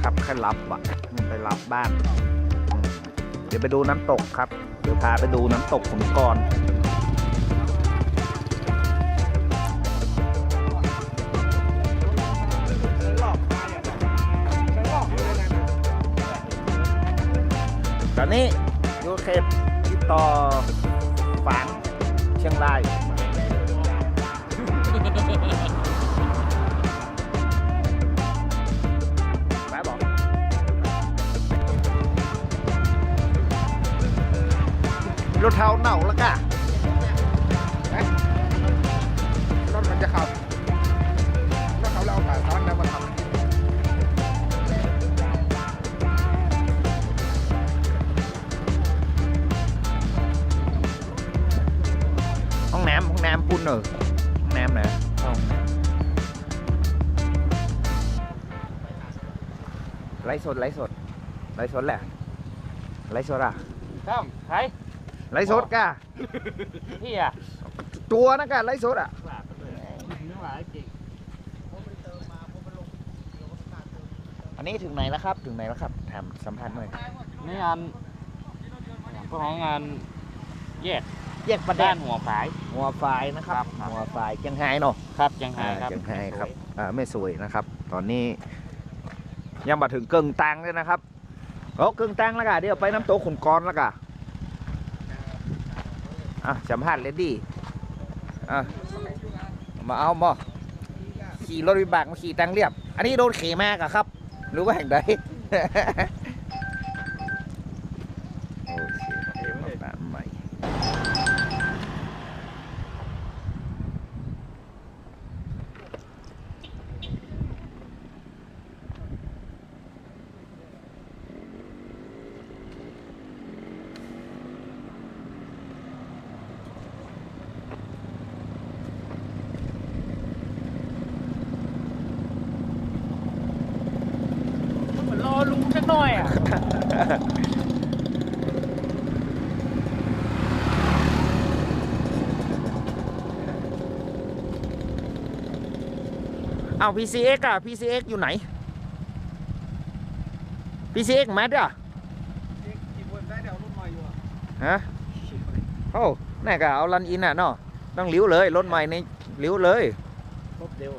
นะครับแค่รับอ่ะไปรับบ้านเดี๋ยวไปดูน้ำตกครับเดี๋ยวพาไปดูน้ำตกขุนกรตอนนี้อยู่เขตติดต่อฝางเชียงรายแม่บอกรถเท้าเน่าแล้วก่ะรถมันจะขับรถเขาเราผ่านซ้อนแล้วมาทำห้องน้ำปุ่นห้องน้ำนะไลฟ์สดแหละไลฟ์สดอ่ะครับใครไลฟ์สดกะพี่อ่ะตัวนะกะไลฟ์สดอ่ะอันนี้ถึงไหนแล้วครับถามสัมพันธ์หน่อยนี่งานพวกของงานแยกประเด็นหัวฝายนะครับหัวฝายเชียงไฮ้เนาะครับเชียงไฮ้ครับไม่สวยนะครับตอนนี้ยังมาถึงเกิงตังเลยนะครับเกิงตังแล้วกะเดี๋ยวไปน้ำโต๊ะขุนกรแล้วกะสัมภาษณ์เลดี้มาเอามาขี่รถวิบากมาขี่ตังเรียบอันนี้โดนเขมากอะครับหรือว่าแห่งใดโอเคมาแบบใหม่รอลุงสักหน่อยอ่ะเอา PCX อะ PCX อยู่ไหน PCX มาด้วยฮะโอ้แน่กะเอาลันอินอ่ะเนาะต้องเลี้ยวเลยรถใหม่ในเลี้ยวเลยรถเร็ว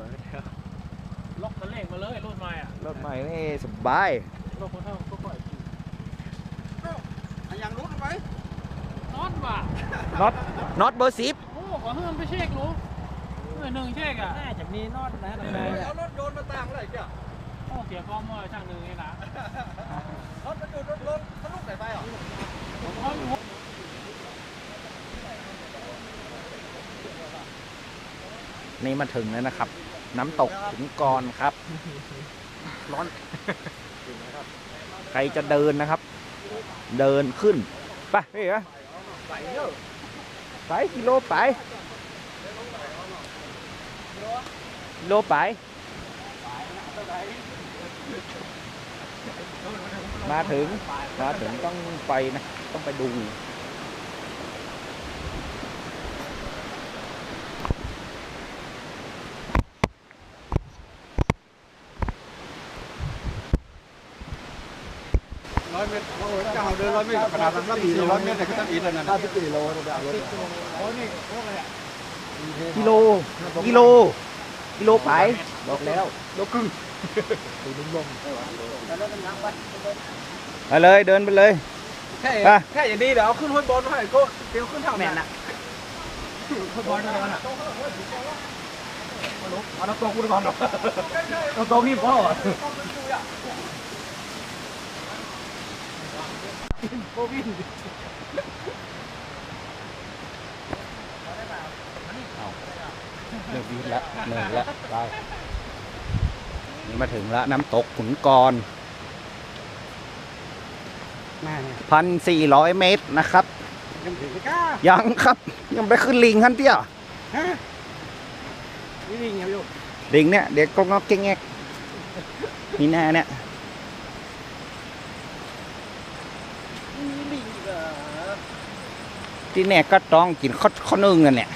ล็อกมันเร่งมาเลยรถใหม่อ่ะรถใหม่นี่สบายรถคนเท่าก็ปล่อยยังรู้ไหมน็อตว่ะน็อตเบอร์10โอ้ขอเฮือนไปเช็ครู้หนึ่งเช็คอ่ะน่าจะมีน็อตนะแล้วรถโดนมาต่างอะไรเกี่ยวโอ้เกี่ยวข้องว่าช่างหนึ่งนี่นะรถมันอยู่รถทะลุไหนไปหรอนี่มาถึงแล้วนะครับน้ำตกขุนกรครับร้อนใครจะเดินนะครับเดินขึ้นไปนี่เหรอไปกิโลไปมาถึงต้องไปนะต้องไปดู100 เมตรเจ้าเดิน100 เมตรขนาดนั้น400 เมตรแต่ก็ตั้งอีกนั่นน่ะ54 โลนะแบบรถโอ้นี่พวกอะไรอ่ะกิโลไปบอกแล้วโลครึ่งไปเลยเดินไปเลยแค่อย่างนี้เดี๋ยวเอาขึ้นห้วยบอลให้ก็เดี๋ยวขึ้นทางแม่น่ะห้วยบอลอะไรน่ะเอาน้ำตกกูก่อนหรอน้ำตกนี่พ่อโควิดเลิกวิ่งแล้วเหนื่อยแล้วไปนี่มาถึงแล้วน้ำตกขุนกร1,400 เมตรนะครับยังครับยังไปขึ้นลิงฮันเตี้ยนี่ลิงยังอยู่ลิงเนี่ยเด็กก็งอกเก่งแงกนี่แน่เนี่ยที่แน่ก็ต้องกินข้าวนึ่งกันเนี่ย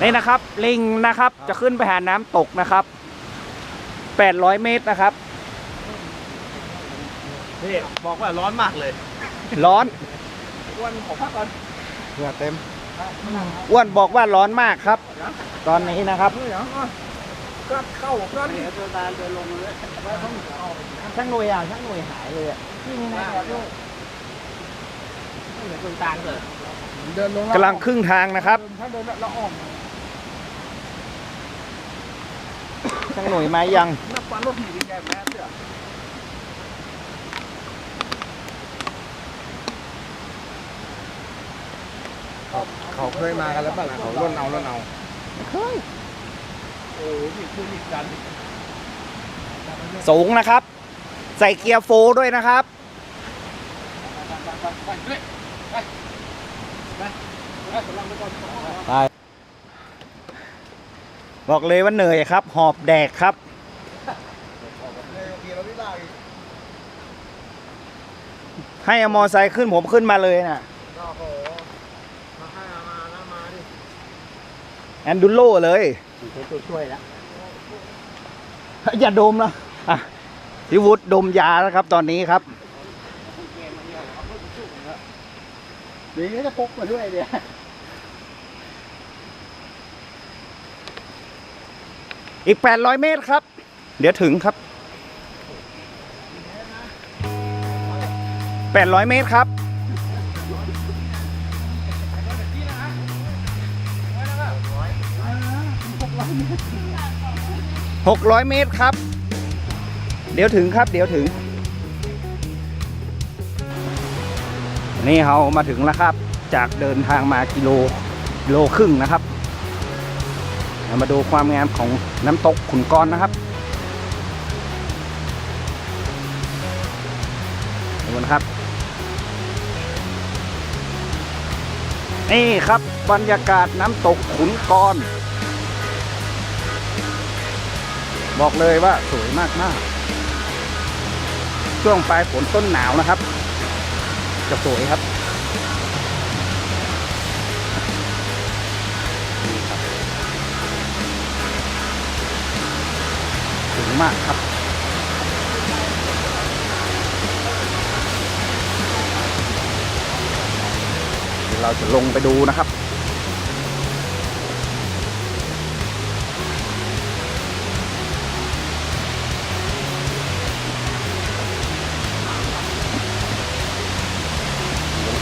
นี่นะครับลิงนะครับจะขึ้นไปหาน้ำตกนะครับ800 เมตรนะครับ นี่บอกว่าร้อนมากเลย ร้อน อ้วนขอพักก่อนเหงื่อเต็ม อ้วนบอกว่าร้อนมากครับ ตอนนี้นะครับ ก็เข้าก็นี่เดินตาเดินลงเลย ช่างหน่วยอ่ะช่างหน่วยหายเลยอ่ะ ที่นี่นะครับลูกไม่เหมือนคนตาลเลย เดินลง กำลังครึ่งทางนะครับ ถ้าเดินแล้วอ้อม ช่างหน่วยมายัง นับวันรถหนีแกแม่เสื้อเขาเคยมากันแล้วป่ะเขาล้นเอา เฮ้ย โอ้ยนี่คืออีกกัน สูงนะครับ ใส่เกียร์โฟร์ด้วยนะครับ ไปบอกเลยว่าเหนื่อยครับ หอบแดกครับ ให้เอามอไซค์ขึ้นผมขึ้นมาเลยน่ะแอนดูโลเลยช่วยแล้วอย่าดมนะอ่ะพี่วุฒิดมยาแล้วครับ ตอนนี้ครับ นี่จะพกมาด้วยเนี่ย อีก800 เมตรครับ เดี๋ยวถึงครับ800 เมตรครับ600 เมตรครับ เดี๋ยวถึงครับ เดี๋ยวถึง นี่เรามาถึงแล้วครับ จากเดินทางมากิโลครึ่งนะครับเรามาดูความงามของน้ำตกขุนกรนะครับดูนะครับนี่ครับบรรยากาศน้ำตกขุนกรบอกเลยว่าสวยมากๆช่วงปลายฝนต้นหนาวนะครับจะสวยครับสวยมากครับเดี๋ยวเราจะลงไปดูนะครับ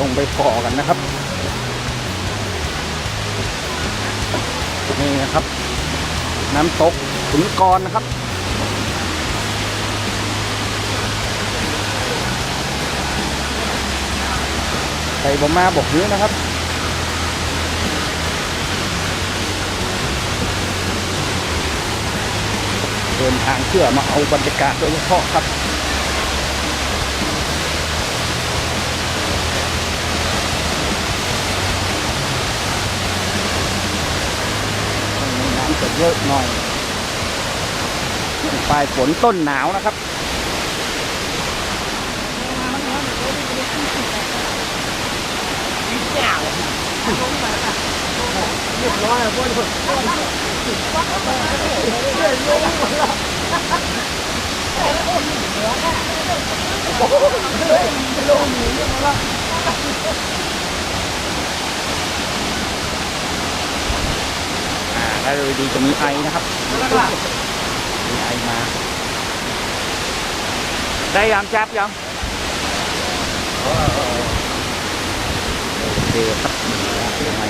ลงไปก่อกันนะครับนี่นะครับน้ำตกขุนกรนะครับใส่บ่มาบอกเยอะนะครับเดินทางเพื่อมาเอาบรรยากาศโดยเฉพาะครับน้ำจะเยอะหน่อยปลายฝนต้นหนาวนะครับถ้าดูดีจะมีไอนะครับมีไอมาได้ยังจับยังโอเคครับไอ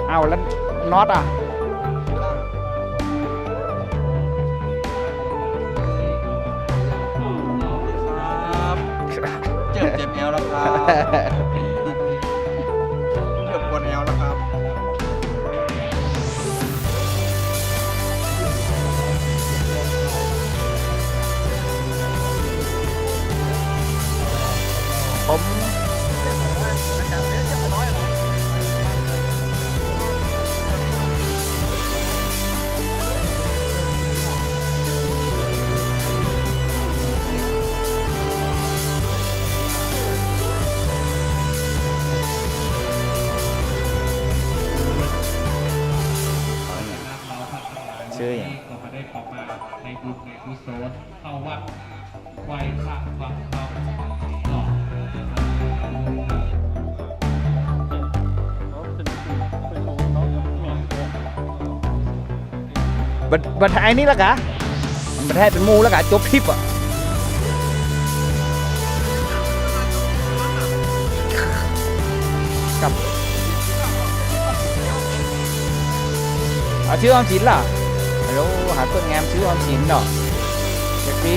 เอาแล้วน็อตอ่ะ เจ็บแอวแล้วครับเจ็บปวดแอวแล้วครับ ผม ชื่ออย่าง ก็มาได้ออกมาในบุญในกุศลเข้าวัดไหว้พระฟังธรรมเนาะ บัดท้ายนี่ละกะบัดท้ายเป็นหมูแล้วกะจบคลิปอ่ะกับเอาชื่อออมสินล่ะฮัลโหลหาต้นงามชื่อออมสินเนาะเด็กดี